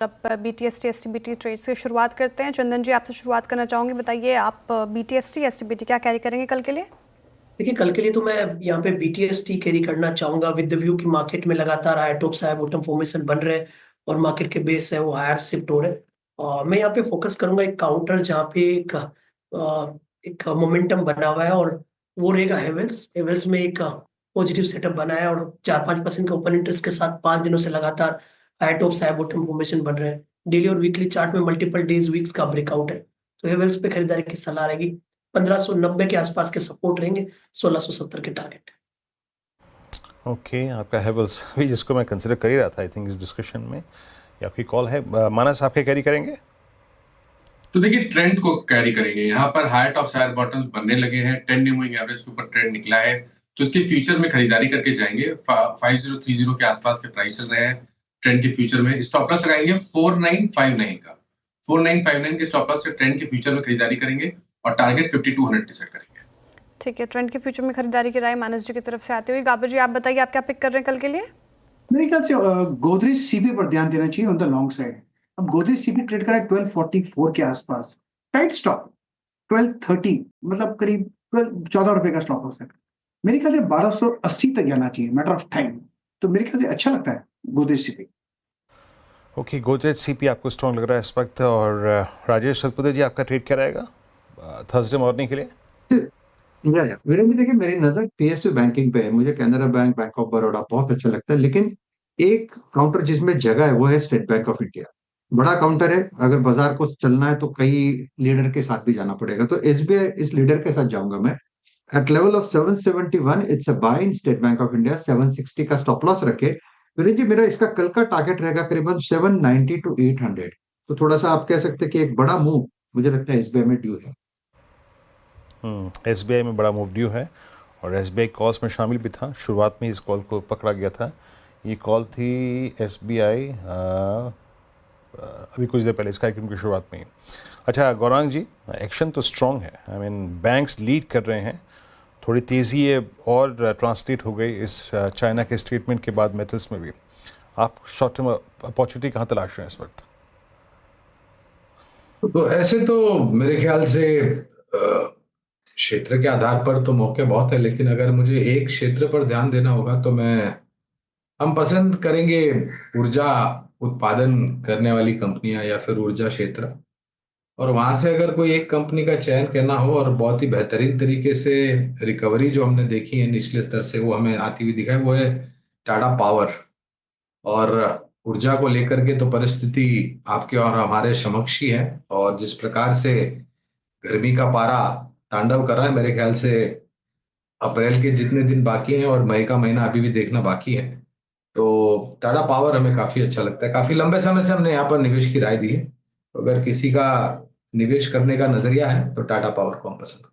अब BTST STBT trade से शुरुआत करते हैं। चंदन जी, आपसे शुरुआत करना चाहूंगी, बताइए आप बीटीएसटी एसटीबीटी क्या कैरी करेंगे कल के लिए? देखिए, कल के लिए तो मैं यहाँ पे बीटीएसटी कैरी करना चाहूंगा विद द व्यू कि मार्केट में लगातार high tops high bottom formation बन रहे हैं और मार्केट के बेस है वो हायर शिफ्ट हो रहे हैं। और मैं यहाँ पे फोकस करूंगा एक काउंटर जहाँ पे एक मोमेंटम बना हुआ है और वो रहेगा हेवेल्स। हेवेल्स में एक पॉजिटिव सेटअप बना है और 4-5% के ओपन इंटरेस्ट के साथ 5 दिनों से लगातार high tops high bottom formation बन रहे हैं। डेली और वीकली चार्ट में मल्टीपल डेज वीक्स का ब्रेकआउट है, तो हेवेल्स पे खरीदारी की सलाह रहेगी। 1590 के आसपास के सपोर्ट रहेंगे, 1670 के टारगेट। ओके, आपका हैवल्स भी जिसको मैं कंसिडर कर ही रहा था आई थिंक इस डिस्कशन में। ये आपकी कॉल है। मानस, आपके कैरी करेंगे? तो देखिए, ट्रेंड को कैरी करेंगे। यहाँ पर हायर टॉप्स हायर बॉटम्स बनने लगे हैं, 10 मूविंग एवरेज के ऊपर ट्रेंड निकला है, तो इसके फ्यूचर में खरीदारी करके जाएंगे। 5030 के आसपास के प्राइस चल रहे हैं ट्रेंड के फ्यूचर में। स्टॉप लॉस लगाएंगे 4959 का। 4959 के स्टॉप लॉस से ट्रेंड के फ्यूचर में खरीदारी करेंगे और टारगेट 5200 सेट करेंगे। ठीक है, ट्रेंड के फ्यूचर में खरीदारी की राय मानस जी की तरफ से आती हुई। गाबर जी, आप बताइए आप क्या पिक कर रहे हैं कल के लिए? मेरे ख्याल से गोदरेज सीपी पर ध्यान देना चाहिए ऑन द लॉन्ग साइड। अब गोदरेज सीपी ट्रेड करा है 1244 के आसपास, टाइट स्टॉप 1230, मतलब करीब 14 रुपए का स्टॉप लॉस है। मेरे ख्याल से 1280 तक जाना चाहिए, मैटर ऑफ टाइम। तो मेरे ख्याल से अच्छा लगता है Godrej CP. Okay, Godrej CP आपको स्ट्रॉन्ग लग रहा है इस वक्त। और राजेश सतपुते जी, आपका ट्रेड क्या रहेगा थर्सडे मॉर्निंग के लिए? या वीरेंद्र जी, देखिए मेरी नजर पीएसयू बैंकिंग पे है। मुझे Canara bank, bank of Baroda बहुत अच्छा लगता है, लेकिन एक काउंटर जिसमें जगह है वो है स्टेट बैंक ऑफ इंडिया। बड़ा काउंटर है, अगर बाजार को चलना है तो कई लीडर के साथ भी जाना पड़ेगा, तो एसबीआई इस लीडर के साथ जाऊंगा मैं। At level of 771 it's a buy in State Bank of India. 760 का स्टॉप लॉस रखे वीरेंद्र जी। मेरा इसका कल का टारगेट रहेगा करीबन 790 टू 800। तो थोड़ा सा आप कह सकते हैं कि एक बड़ा मूव मुझे लगता है एसबीआई में ड्यू है। एसबीआई में बड़ा मूव ड्यू है और एसबीआई कॉल्स में शामिल भी था। शुरुआत में इस कॉल को पकड़ा गया था। ये कॉल थी एसबीआई अभी कुछ देर पहले इस कार्यक्रम की शुरुआत में ही। अच्छा गौरांग जी, एक्शन तो स्ट्रॉन्ग है। आई मीन बैंक्स लीड कर रहे हैं, थोड़ी तेज़ी है और ट्रांसलेट हो गई इस चाइना के स्टेटमेंट के बाद मेटल्स में भी। आप शॉर्ट टर्म अपॉर्चुनिटी कहाँ तलाश रहे हैं इस वक्त? तो ऐसे तो मेरे ख्याल से क्षेत्र के आधार पर तो मौके बहुत है, लेकिन अगर मुझे एक क्षेत्र पर ध्यान देना होगा तो हम पसंद करेंगे ऊर्जा उत्पादन करने वाली कंपनियां या फिर ऊर्जा क्षेत्र। और वहां से अगर कोई एक कंपनी का चयन करना हो और बहुत ही बेहतरीन तरीके से रिकवरी जो हमने देखी है निचले स्तर से वो हमें आती हुई दिखाई, वो है टाटा पावर। और ऊर्जा को लेकर के तो परिस्थिति आपके और हमारे समक्ष ही है, और जिस प्रकार से गर्मी का पारा तांडव कर रहा है, मेरे ख्याल से अप्रैल के जितने दिन बाकी हैं और मई का महीना अभी भी देखना बाकी है, तो टाटा पावर हमें काफी अच्छा लगता है। काफी लंबे समय से हमने यहाँ पर निवेश की राय दी है, तो अगर किसी का निवेश करने का नजरिया है तो टाटा पावर को हम पसंद